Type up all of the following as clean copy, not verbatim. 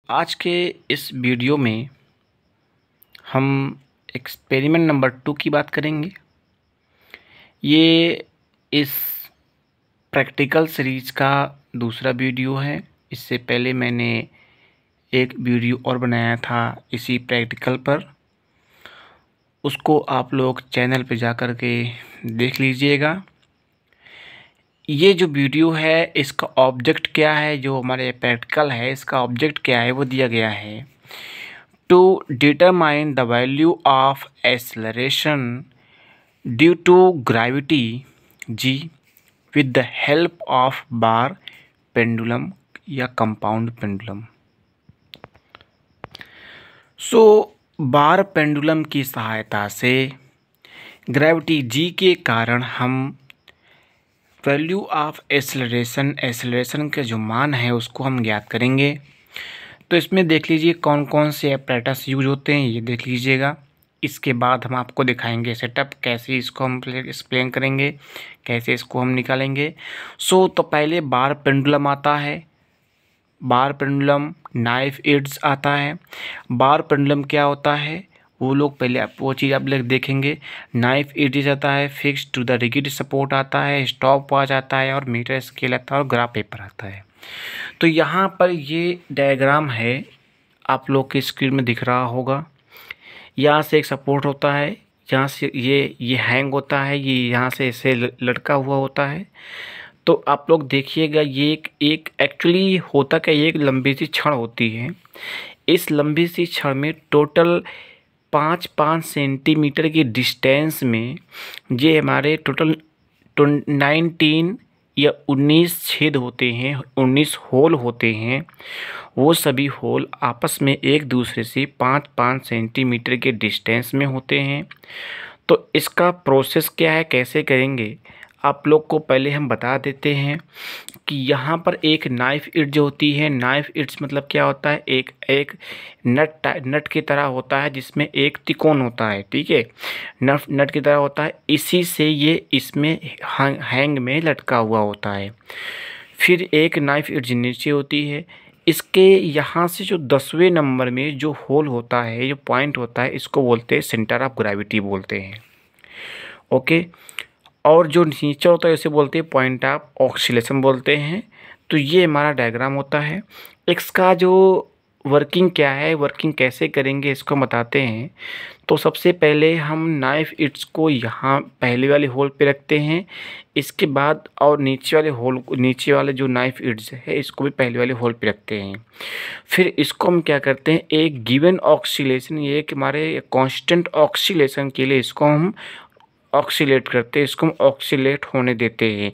आज के इस वीडियो में हम एक्सपेरिमेंट नंबर 2 की बात करेंगे। ये इस प्रैक्टिकल सीरीज का दूसरा वीडियो है। इससे पहले मैंने एक वीडियो और बनाया था इसी प्रैक्टिकल पर, उसको आप लोग चैनल पे जा कर के देख लीजिएगा। ये जो वीडियो है इसका ऑब्जेक्ट क्या है, जो हमारे प्रैक्टिकल है इसका ऑब्जेक्ट क्या है वो दिया गया है। To determine the value of acceleration due to gravity g with the help of bar pendulum या compound pendulum। बार पेंडुलम की सहायता से ग्रेविटी g के कारण हम वैल्यू ऑफ एसलरेशन का जो मान है उसको हम ज्ञात करेंगे। तो इसमें देख लीजिए कौन कौन से अपैरेटस यूज होते हैं, ये देख लीजिएगा। इसके बाद हम आपको दिखाएंगे सेटअप, कैसे इसको हम एक्सप्लेन करेंगे, कैसे इसको हम निकालेंगे। तो पहले बार पेंडुलम आता है। बार पेंडुलम नाइफ एड्स आता है। बार पेंडुलम क्या होता है वो लोग पहले वो चीज़ आप लोग देखेंगे। नाइफ एड्स आता है, fix to the rigid support आता है, स्टॉप वॉच आता है और मीटर स्केल आता है और ग्राफ पेपर आता है। तो यहाँ पर ये डायग्राम है, आप लोग की स्क्रीन में दिख रहा होगा। यहाँ से एक सपोर्ट होता है, यहाँ से ये हैंग होता है, ये यहाँ से ऐसे लटका हुआ होता है। तो आप लोग देखिएगा ये एक एक्चुअली होता क्या, ये एक लंबी सी छड़ होती है। इस लंबी सी छड़ में टोटल 5-5 सेंटीमीटर की डिस्टेंस में ये हमारे टोटल 19 या 19 छेद होते हैं, 19 होल होते हैं। वो सभी होल आपस में एक दूसरे से 5-5 सेंटीमीटर के डिस्टेंस में होते हैं। तो इसका प्रोसेस क्या है, कैसे करेंगे, आप लोग को पहले हम बता देते हैं कि यहाँ पर एक नाइफ एड्ज जो होती है, नाइफ एड्ज मतलब क्या होता है, एक नट की तरह होता है जिसमें एक तिकोन होता है, ठीक है, नट की तरह होता है। इसी से ये इसमें हैंग में लटका हुआ होता है। फिर एक नाइफ एड्ज नीचे होती है। इसके यहाँ से जो 10वें नंबर में जो होल होता है, जो पॉइंट होता है, इसको बोलते हैं सेंटर ऑफ ग्रेविटी बोलते हैं, ओके। और जो नीचे होता है इसे बोलते हैं पॉइंट ऑफ ऑक्सीलेशन बोलते हैं। तो ये हमारा डायग्राम होता है। इसका जो वर्किंग क्या है, वर्किंग कैसे करेंगे इसको बताते हैं। तो सबसे पहले हम नाइफ एड्ज को यहाँ पहले वाले होल पे रखते हैं। इसके बाद और नीचे वाले जो नाइफ एड्ज है इसको भी पहले वाले होल पे रखते हैं। फिर इसको हम क्या करते हैं, एक गिवन ऑक्सीलेशन, ये एक हमारे कांस्टेंट ऑक्सीलेशन के लिए इसको हम ऑक्सीलेट करते हैं, इसको हम ऑक्सीलेट होने देते हैं।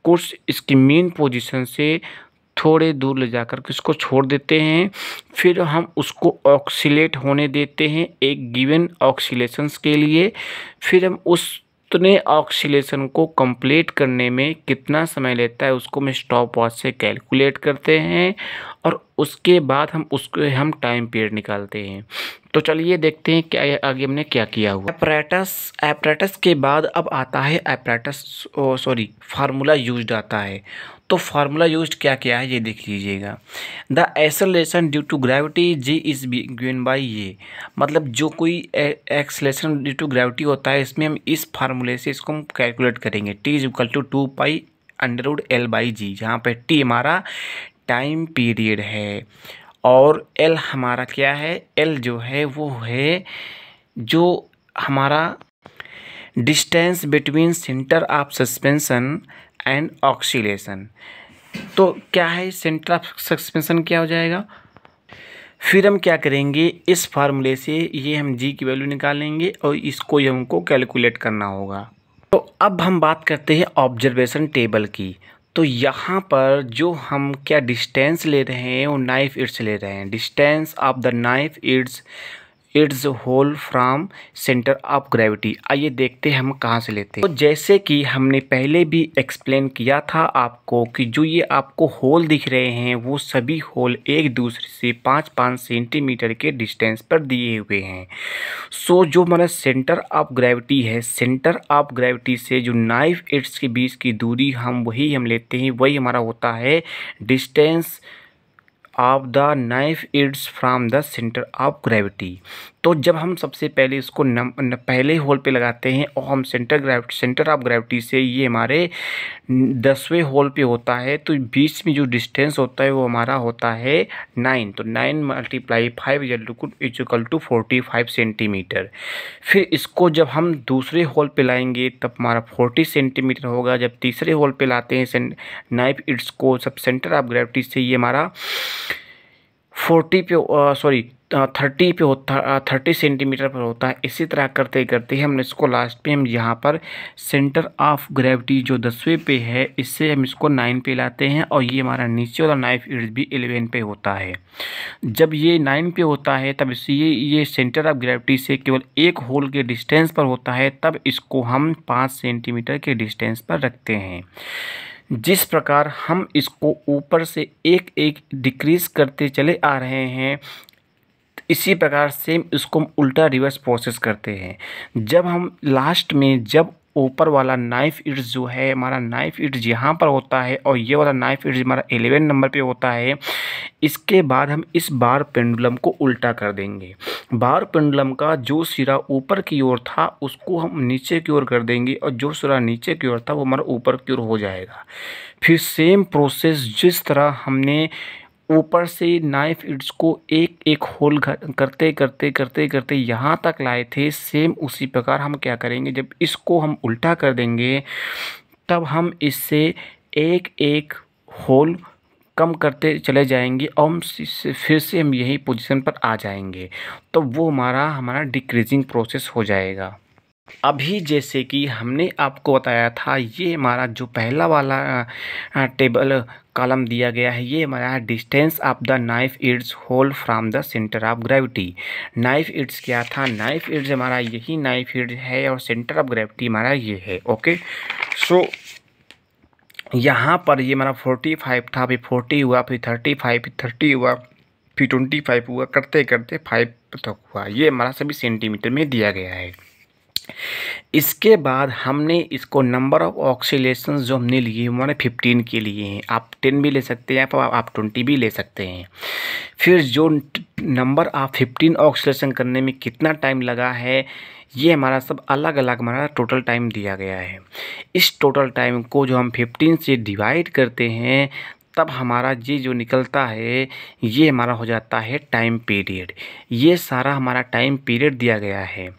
कुछ इसकी मेन पोजीशन से थोड़े दूर ले जाकर के इसको छोड़ देते हैं। फिर हम उसको ऑक्सीलेट होने देते हैं एक गिवन ऑक्सीलेशंस के लिए। फिर हम उतने ऑक्सीलेशन को कंप्लीट करने में कितना समय लेता है उसको हम स्टॉप वॉच से कैलकुलेट करते हैं और उसके बाद हम टाइम पीरियड निकालते हैं। तो चलिए देखते हैं क्या आगे हमने क्या किया हुआ। अपैरेटस के बाद अब आता है फार्मूला यूज्ड आता है। तो फार्मूला यूज्ड क्या क्या है ये देख लीजिएगा। The acceleration due to gravity g is given by ये, मतलब जो कोई एक्सेलरेशन ड्यू टू ग्रेविटी होता है इसमें हम इस फार्मूले से इसको हम कैलकुलेट करेंगे। T is equal to 2π√L/g, जहाँ पे टी हमारा टाइम पीरियड है और एल हमारा क्या है, एल जो है वो है जो हमारा distance between centre of suspension and oscillation. तो क्या है, सेंटर ऑफ सस्पेंशन क्या हो जाएगा। फिर हम क्या करेंगे, इस फार्मूले से ये हम जी की वैल्यू निकालेंगे और इसको हमको कैलकुलेट करना होगा। तो अब हम बात करते हैं ऑब्जर्वेशन टेबल की। तो यहाँ पर जो हम क्या डिस्टेंस ले रहे हैं वो नाइफ एड्ज ले रहे हैं। Distance of the knife edge hole from centre of gravity. आइए देखते हैं हम कहाँ से लेते हैं। तो जैसे कि हमने पहले भी एक्सप्लेन किया था आपको कि जो ये आपको होल दिख रहे हैं वो सभी होल एक दूसरे से 5-5 सेंटीमीटर के डिस्टेंस पर दिए हुए हैं। जो हमारा सेंटर ऑफ ग्रेविटी है, सेंटर ऑफ ग्रेविटी से जो नाइफ एड्ज के बीच की दूरी हम लेते हैं, वही हमारा होता है distance of the knife it's from the centre of gravity. तो जब हम सबसे पहले इसको पहले होल पे लगाते हैं और हम सेंटर ऑफ ग्रेविटी से ये हमारे 10वें होल पे होता है, तो बीच में जो डिस्टेंस होता है वो हमारा होता है 9। तो 9 × 5 इज इक्वल टू 45 सेंटीमीटर। फिर इसको जब हम दूसरे होल पे लाएंगे तब हमारा 40 सेंटीमीटर होगा। जब तीसरे होल पे लाते हैं नाइफ इट्स को सब सेंटर ऑफ ग्रेविटी से, ये हमारा 30 पे होता 30 सेंटीमीटर पर होता है। इसी तरह करते करते हम इसको लास्ट पे हम यहाँ पर सेंटर ऑफ ग्रेविटी जो 10वें पे है, इससे हम इसको 9 पे लाते हैं और ये हमारा नीचे वाला नाइफ इट्स भी 11 पे होता है। जब ये 9 पे होता है तब इससे ये सेंटर ऑफ ग्रेविटी से केवल एक होल के डिस्टेंस पर होता है, तब इसको हम 5 सेंटीमीटर के डिस्टेंस पर रखते हैं। जिस प्रकार हम इसको ऊपर से एक एक डिक्रीज करते चले आ रहे हैं, इसी प्रकार सेम इसको हम उल्टा रिवर्स प्रोसेस करते हैं। जब हम लास्ट में जब ऊपर वाला नाइफ इट्स जो है हमारा नाइफ इट्स यहाँ पर होता है और ये वाला नाइफ इट्स हमारा 11 नंबर पे होता है, इसके बाद हम इस बार पेंडुलम को उल्टा कर देंगे। बार पेंडुलम का जो सिरा ऊपर की ओर था उसको हम नीचे की ओर कर देंगे और जो सिरा नीचे की ओर था वो हमारा ऊपर की ओर हो जाएगा। फिर सेम प्रोसेस जिस तरह हमने ऊपर से नाइफ इट्स को एक एक होल करते करते करते करते यहाँ तक लाए थे, सेम उसी प्रकार हम क्या करेंगे, जब इसको हम उल्टा कर देंगे तब हम इससे एक एक होल कम करते चले जाएंगे और हम फिर से हम यही पोजीशन पर आ जाएंगे। तो वो हमारा डिक्रीजिंग प्रोसेस हो जाएगा। अभी जैसे कि हमने आपको बताया था, ये हमारा जो पहला वाला टेबल कॉलम दिया गया है, ये हमारा distance of the knife its hole from the centre of gravity. Knife its क्या था, नाइफ इट्स हमारा यही नाइफ इट्स है और सेंटर ऑफ ग्रेविटी हमारा ये है। ओके, सो यहाँ पर ये हमारा 45 था, फिर 40 हुआ, फिर 35, फिर 30 हुआ, फिर 25 हुआ, करते करते 5 तक हुआ। ये हमारा सभी सेंटीमीटर में दिया गया है। इसके बाद हमने इसको नंबर ऑफ ऑक्सीलेशंस जो हमने लिए हमारे 15 के लिए हैं, आप 10 भी ले सकते हैं, आप 20 भी ले सकते हैं। फिर जो नंबर ऑफ 15 ऑक्सीलेशन करने में कितना टाइम लगा है, ये हमारा सब अलग अलग हमारा टोटल टाइम दिया गया है। इस टोटल टाइम को जो हम 15 से डिवाइड करते हैं तब हमारा ये जो निकलता है ये हमारा हो जाता है टाइम पीरियड। ये सारा हमारा टाइम पीरियड दिया गया है।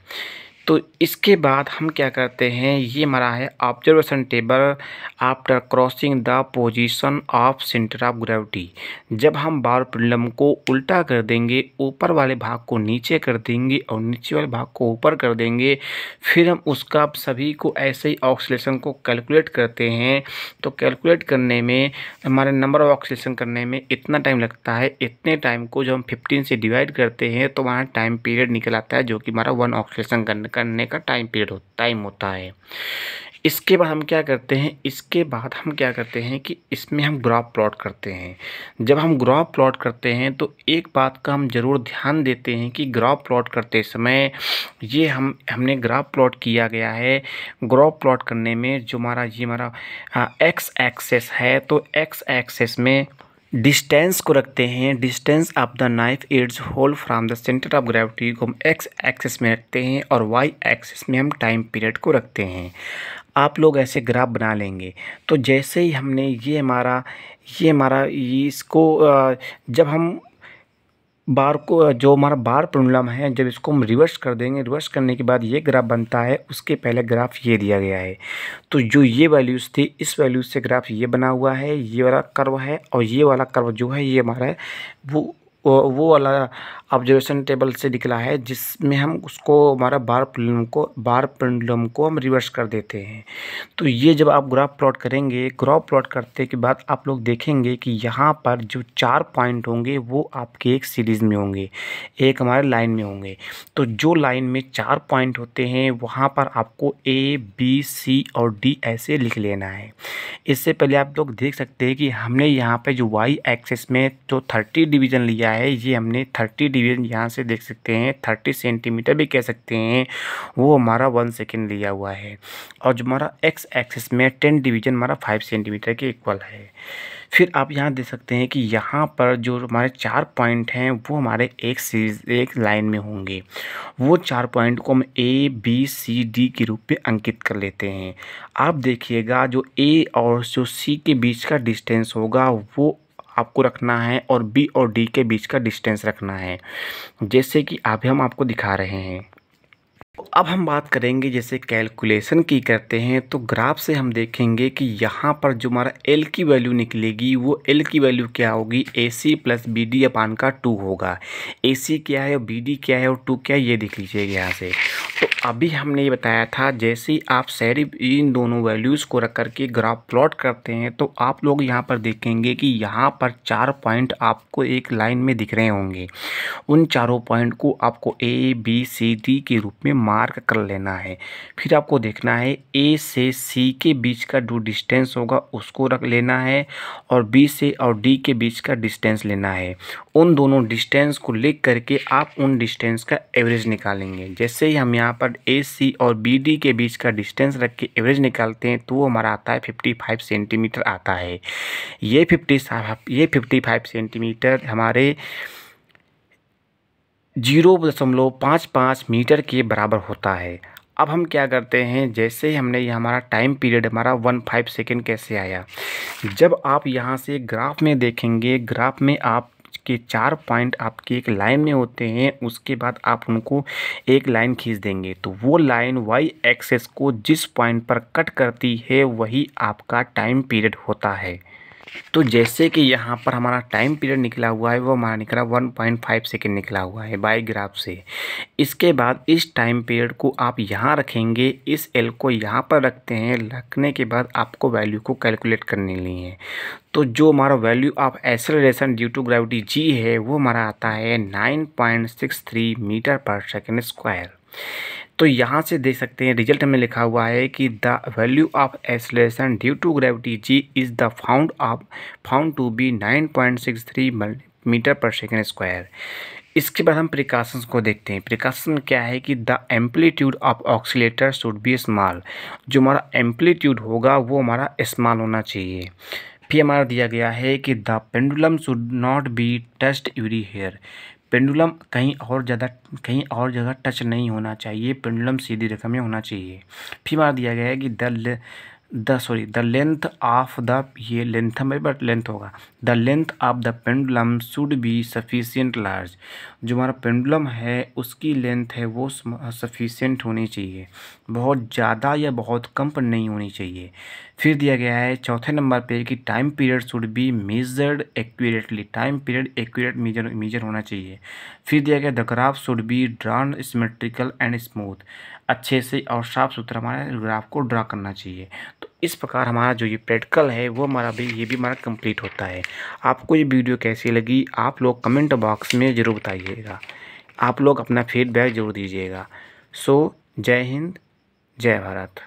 तो इसके बाद हम क्या करते हैं, ये हमारा है observation table after crossing the position of centre of gravity. जब हम बार पेंडुलम को उल्टा कर देंगे, ऊपर वाले भाग को नीचे कर देंगे और नीचे वाले भाग को ऊपर कर देंगे, फिर हम उसका सभी को ऐसे ही ऑक्सीलेशन को कैलकुलेट करते हैं। तो कैलकुलेट करने में हमारे नंबर ऑफ ऑक्सीलेशन करने में इतना टाइम लगता है, इतने टाइम को जब हम 15 से डिवाइड करते हैं तो हमारा टाइम पीरियड निकल आता है, जो कि हमारा 1 ऑक्सीलेशन करने का टाइम होता है। इसके बाद हम क्या करते हैं, कि इसमें हम ग्राफ प्लॉट करते हैं। जब हम ग्राफ प्लॉट करते हैं तो एक बात का हम ज़रूर ध्यान देते हैं कि ग्राफ प्लॉट करते समय ये हमने ग्राफ प्लॉट किया गया है। ग्राफ प्लॉट करने में जो हमारा एक्स एक्सेस है, तो एक्स एक्सेस में डिस्टेंस को रखते हैं। Distance of the knife its hole from the centre of gravity को हम एक्स एक्सिस में रखते हैं और वाई एक्सिस में हम टाइम पीरियड को रखते हैं। आप लोग ऐसे ग्राफ बना लेंगे। तो जैसे ही हमने इसको जब हम बार को जो हमारा बार पेंडुलम है, जब इसको हम रिवर्स कर देंगे, रिवर्स करने के बाद ये ग्राफ बनता है। उसके पहले ग्राफ ये दिया गया है। तो जो ये वैल्यूज़ थी, इस वैल्यूज़ से ग्राफ ये बना हुआ है, ये वाला कर्व है और ये वाला कर्व जो है ये हमारा है वो वाला ऑब्जर्वेशन टेबल से निकला है, जिसमें हम उसको हमारा बार पेंडुलम को हम रिवर्स कर देते हैं। तो ये जब आप ग्राफ प्लॉट करेंगे, ग्राफ प्लॉट करने के बाद आप लोग देखेंगे कि यहाँ पर जो 4 पॉइंट होंगे वो आपके एक सीरीज़ में होंगे, एक हमारे लाइन में होंगे। तो जो लाइन में 4 पॉइंट होते हैं वहाँ पर आपको A, B, C और D ऐसे लिख लेना है। इससे पहले आप लोग देख सकते हैं कि हमने यहाँ पे जो वाई एक्सिस में जो 30 डिवीज़न लिया है, ये हमने 30 डिवीज़न यहाँ से देख सकते हैं, 30 सेंटीमीटर भी कह सकते हैं, वो हमारा 1 सेकेंड लिया हुआ है। और जो हमारा एक्स एक्सिस में 10 डिवीज़न हमारा 5 सेंटीमीटर के इक्वल है। फिर आप यहाँ देख सकते हैं कि यहाँ पर जो हमारे 4 पॉइंट हैं वो हमारे एक लाइन में होंगे। वो 4 पॉइंट को हम ए बी सी डी के रूप में अंकित कर लेते हैं। आप देखिएगा जो ए और जो सी के बीच का डिस्टेंस होगा वो आपको रखना है और बी और डी के बीच का डिस्टेंस रखना है, जैसे कि अभी हम आपको दिखा रहे हैं। अब हम बात करेंगे जैसे कैलकुलेशन की करते हैं तो ग्राफ से हम देखेंगे कि यहाँ पर जो हमारा एल की वैल्यू निकलेगी वो एल की वैल्यू क्या होगी, ए सी प्लस बी डी अपान का 2 होगा। ए सी क्या है और बी डी क्या है और 2 क्या है ये देख लीजिएगा यहाँ से। तो अभी हमने ये बताया था जैसे ही आप सारी इन दोनों वैल्यूज़ को रख करके ग्राफ प्लॉट करते हैं तो आप लोग यहाँ पर देखेंगे कि यहाँ पर 4 पॉइंट आपको एक लाइन में दिख रहे होंगे। उन चारों पॉइंट को आपको ए बी सी डी के रूप में मार्क कर लेना है। फिर आपको देखना है ए से सी के बीच का जो डिस्टेंस होगा उसको रख लेना है और बी से और डी के बीच का डिस्टेंस लेना है। उन दोनों डिस्टेंस को लिख करके आप उन डिस्टेंस का एवरेज निकालेंगे। जैसे ही हम यहाँ पर ए सी और बी डी के बीच का डिस्टेंस रख के एवरेज निकालते हैं तो वो हमारा आता है 55 सेंटीमीटर आता है। ये 55 सेंटीमीटर हमारे 0.55 मीटर के बराबर होता है। अब हम क्या करते हैं, जैसे ही हमने ये हमारा टाइम पीरियड हमारा 15 सेकेंड कैसे आया, जब आप यहाँ से ग्राफ में देखेंगे, ग्राफ में आप के 4 पॉइंट आपके एक लाइन में होते हैं, उसके बाद आप उनको एक लाइन खींच देंगे तो वो लाइन वाई एक्सेस को जिस पॉइंट पर कट करती है वही आपका टाइम पीरियड होता है। तो जैसे कि यहाँ पर हमारा टाइम पीरियड निकला हुआ है वो हमारा निकला 1.5 सेकेंड निकला हुआ है बाई ग्राफ से। इसके बाद इस टाइम पीरियड को आप यहाँ रखेंगे, इस एल को यहाँ पर रखते हैं, रखने के बाद आपको वैल्यू को कैलकुलेट करने लिए है। तो जो हमारा value of acceleration due to gravity g है वो हमारा आता है 9.63 मीटर पर सेकेंड स्क्वायर। तो यहाँ से देख सकते हैं रिजल्ट में लिखा हुआ है कि the value of acceleration due to gravity g is the found to be 9.63 metre पर सेकेंड स्क्वायर। इसके बाद हम प्रिकॉशंस को देखते हैं। प्रिकॉशन क्या है कि the amplitude of oscillator should be small. जो हमारा एम्पलीट्यूड होगा वो हमारा स्मॉल होना चाहिए। फिर हमारा दिया गया है कि the pendulum should not be touched everywhere हेयर। पेंडुलम कहीं और जगह टच नहीं होना चाहिए, पेंडुलम सीधी रेखा में होना चाहिए। फिर हमारा दिया गया है कि द लेंथ ऑफ द, ये लेंथ में बट लेंथ होगा, the length of the pendulum should be sufficient large. जो हमारा पेंडुलम है उसकी लेंथ है वो सफिशिएंट होनी चाहिए, बहुत ज़्यादा या बहुत कम पर नहीं होनी चाहिए। फिर दिया गया है चौथे नंबर पे कि time period should be measured accurately. Time period accurate measure होना चाहिए। फिर दिया गया the graph should be drawn symmetrical and smooth. अच्छे से और साफ सुथरा हमारे ग्राफ को ड्रा करना चाहिए। तो इस प्रकार हमारा जो ये प्रैक्टिकल है वो हमारा भी ये भी हमारा कंप्लीट होता है। आपको ये वीडियो कैसी लगी आप लोग कमेंट बॉक्स में ज़रूर बताइएगा। आप लोग अपना फीडबैक ज़रूर दीजिएगा। सो जय हिंद, जय भारत।